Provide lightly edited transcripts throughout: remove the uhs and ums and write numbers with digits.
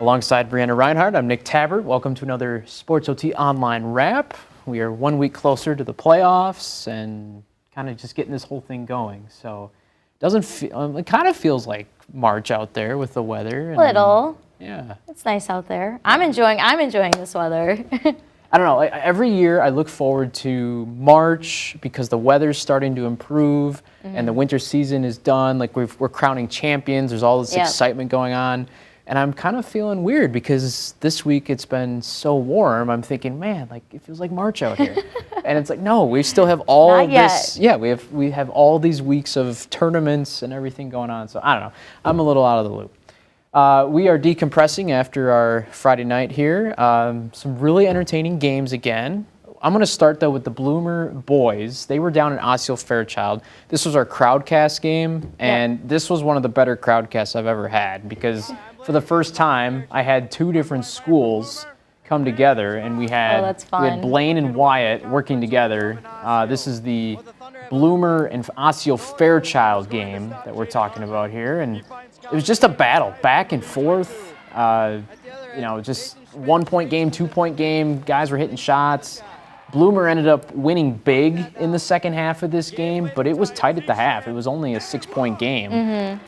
Alongside Breanna Reinhart, I'm Nick Tabbert. Welcome to another Sports OT Online Wrap. We are 1 week closer to the playoffs and kind of just getting this whole thing going. So it kind of feels like March out there with the weather. Little. Yeah. It's nice out there. I'm enjoying this weather. I don't know. Every year I look forward to March because the weather's starting to improve and the winter season is done. Like we're crowning champions. There's all this excitement going on. And I'm kind of feeling weird because this week it's been so warm. I'm thinking, man, like it feels like March out here. And it's like, no, we still have all Not this. yet. Yeah, we have all these weeks of tournaments and everything going on. So I don't know. I'm a little out of the loop. We are decompressing after our Friday night here. Some really entertaining games again. I'm going to start, though, with the Bloomer boys. They were down in Osseo Fairchild. This was our crowdcast game, and this was one of the better crowdcasts I've ever had because for the first time, I had two different schools come together, and we had Blaine and Wyatt working together. This is the Bloomer and Osseo Fairchild game that we're talking about here, and it was just a battle, back and forth. Just 1 point game, 2 point game. Guys were hitting shots. Bloomer ended up winning big in the second half of this game, but it was tight at the half. It was only a 6 point game.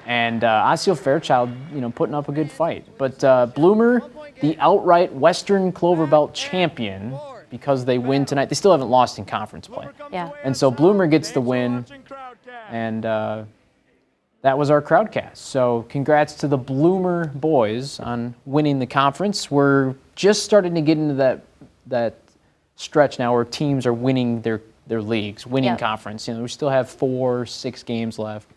And Osseo Fairchild, putting up a good fight. But Bloomer, the outright Western Clover Belt champion, because they win tonight. They still haven't lost in conference play. Yeah. And so Bloomer gets the win, and that was our crowdcast. So congrats to the Bloomer boys on winning the conference. We're just starting to get into that stretch now where teams are winning their leagues, winning conference. We still have 4-6 games left.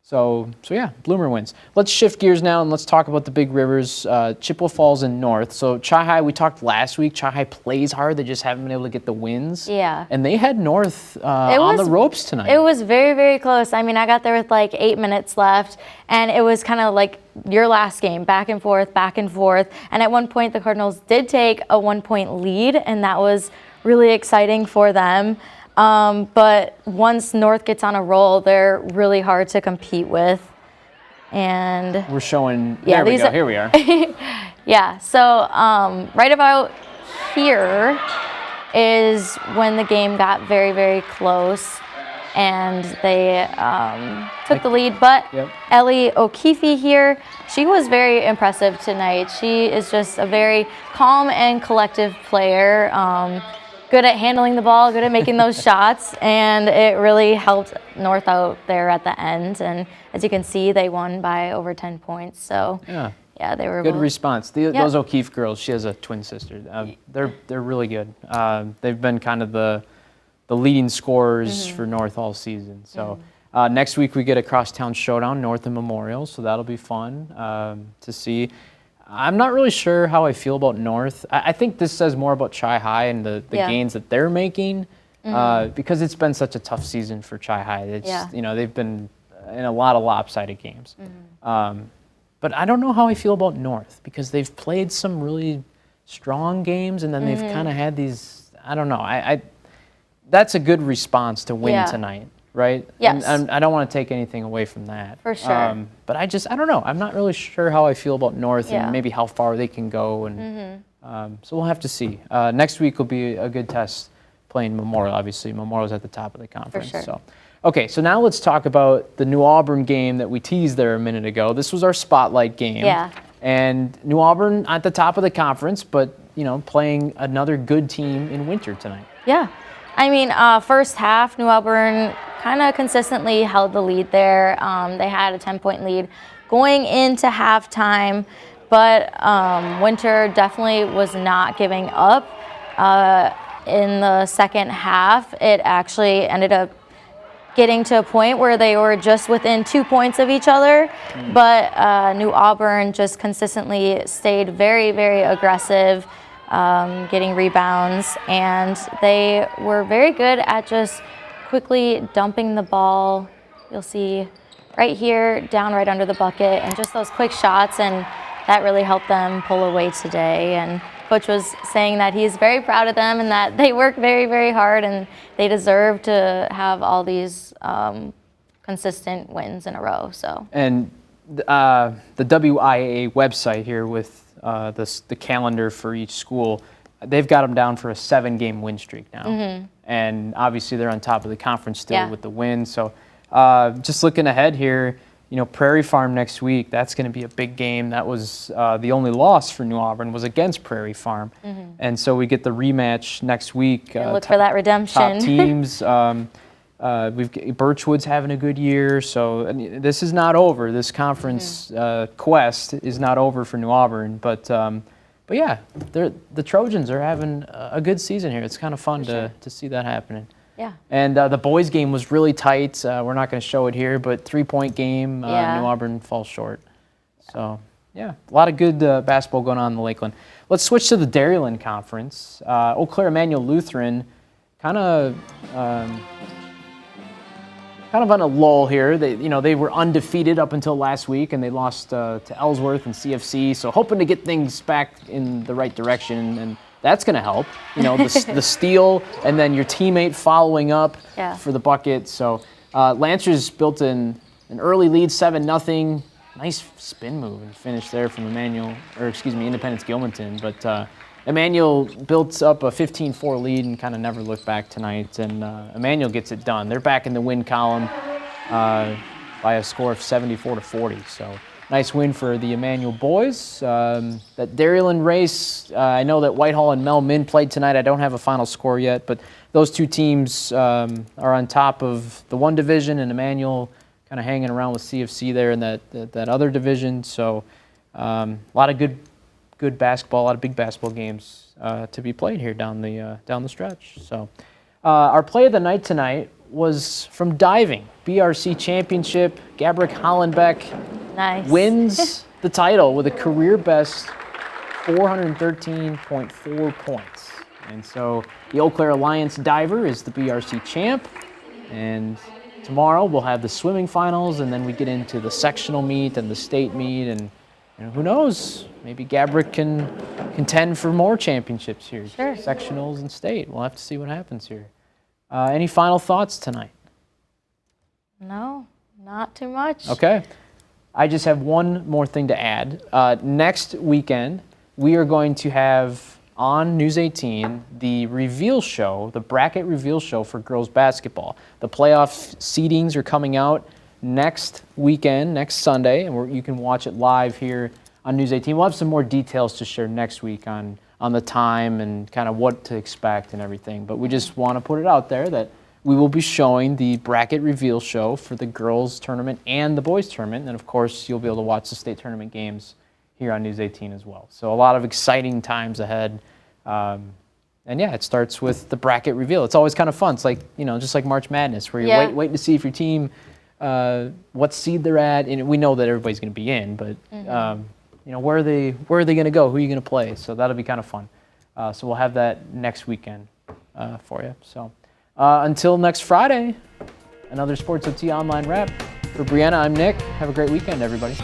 So yeah, Bloomer wins. Let's shift gears now and let's talk about the big rivers, Chippewa Falls and North. So Chi-High, we talked last week. Chi-High plays hard. They just haven't been able to get the wins. Yeah. And they had North on the ropes tonight. It was very, very close. I mean, I got there with like 8 minutes left, and it was kind of like your last game, back and forth, back and forth. And at one point, the Cardinals did take a 1 point lead, and that was really exciting for them. But once North gets on a roll, they're really hard to compete with. And we're showing, there we go, here we are. Yeah, so right about here is when the game got very, very close, and they took the lead. But Ellie O'Keefe here, she was very impressive tonight. She is just a very calm and collective player. Good at handling the ball, good at making those shots, and it really helped North out there at the end. And as you can see, they won by over 10 points. So yeah, they were good response. Those O'Keefe girls, she has a twin sister. They're really good. They've been kind of the leading scorers for North all season. So next week we get a crosstown showdown, North and Memorial. So that'll be fun to see. I'm not really sure how I feel about North. I think this says more about Chi-High and the gains that they're making because it's been such a tough season for Chi-High. They've been in a lot of lopsided games. But I don't know how I feel about North because they've played some really strong games and then they've kind of had these, I don't know. That's a good response to win tonight. Right? Yes. And I don't want to take anything away from that. For sure. But I don't know. I'm not really sure how I feel about North and maybe how far they can go. And so we'll have to see. Next week will be a good test playing Memorial, obviously. Memorial's at the top of the conference. For sure. So now let's talk about the New Auburn game that we teased there a minute ago. This was our spotlight game. Yeah. And New Auburn at the top of the conference, but, playing another good team in Winter tonight. Yeah. I mean, first half, New Auburn kind of consistently held the lead there. They had a 10-point lead going into halftime, but Winter definitely was not giving up. In the second half, it actually ended up getting to a point where they were just within 2 points of each other, but New Auburn just consistently stayed very, very aggressive, getting rebounds, and they were very good at just quickly dumping the ball. You'll see right here, down right under the bucket, and just those quick shots, and that really helped them pull away today. And Coach was saying that he's very proud of them and that they work very, very hard, and they deserve to have all these consistent wins in a row. So. And the WIAA website here with the calendar for each school, they've got them down for a 7-game win streak now. And obviously they're on top of the conference still with the win. So just looking ahead here, Prairie Farm next week, that's going to be a big game. That was the only loss for New Auburn was against Prairie Farm. And so we get the rematch next week. Look for that redemption. Top teams. Birchwood's having a good year. So this is not over. This conference quest is not over for New Auburn. But yeah, the Trojans are having a good season here. It's kind of fun to see that happening. Yeah. And the boys' game was really tight. We're not going to show it here, but 3-point game. New Auburn falls short. So, yeah, a lot of good basketball going on in the Lakeland. Let's switch to the Dairyland Conference. Eau Claire Emmanuel Lutheran kind of on a lull here. They were undefeated up until last week, and they lost to Ellsworth and CFC. So hoping to get things back in the right direction, and that's going to help. The steal and then your teammate following up for the bucket. So Lancers built an early lead, 7-0. Nice spin move and finish there from Independence Gilmanton. But Emmanuel built up a 15-4 lead and kind of never looked back tonight. And Emmanuel gets it done. They're back in the win column by a score of 74-40. So nice win for the Emmanuel boys. That Dairyland race, I know that Whitehall and Mel Min played tonight. I don't have a final score yet, but those two teams are on top of the one division, and Emmanuel kind of hanging around with CFC there in that other division. So a lot of good basketball, a lot of big basketball games to be played here down the stretch. So our play of the night tonight was from diving. BRC Championship. Gabrick Hollenbeck wins the title with a career best 413.4 points. And so the Eau Claire Alliance diver is the BRC champ. And tomorrow we'll have the swimming finals, and then we get into the sectional meet and the state meet, and who knows, maybe Gabrick can contend for more championships here. Sure. Sectionals and state. We'll have to see what happens here. Any final thoughts tonight? No, not too much. Okay. I just have one more thing to add. Next weekend, we are going to have on News 18 the reveal show, the bracket reveal show for girls basketball. The playoff seedings are coming out next weekend, next Sunday, and you can watch it live here on News 18. We'll have some more details to share next week on the time and kind of what to expect and everything. But we just want to put it out there that we will be showing the bracket reveal show for the girls tournament and the boys tournament. And of course, you'll be able to watch the state tournament games here on News 18 as well. So a lot of exciting times ahead. And yeah, it starts with the bracket reveal. It's always kind of fun. It's like, just like March Madness, where you're waiting to see if your team, what seed they're at. And we know that everybody's going to be in, but where are they going to go? Who are you going to play? So that'll be kind of fun. So we'll have that next weekend for you. So until next Friday, another Sports OT Online wrap. For Breanna, I'm Nick. Have a great weekend, everybody.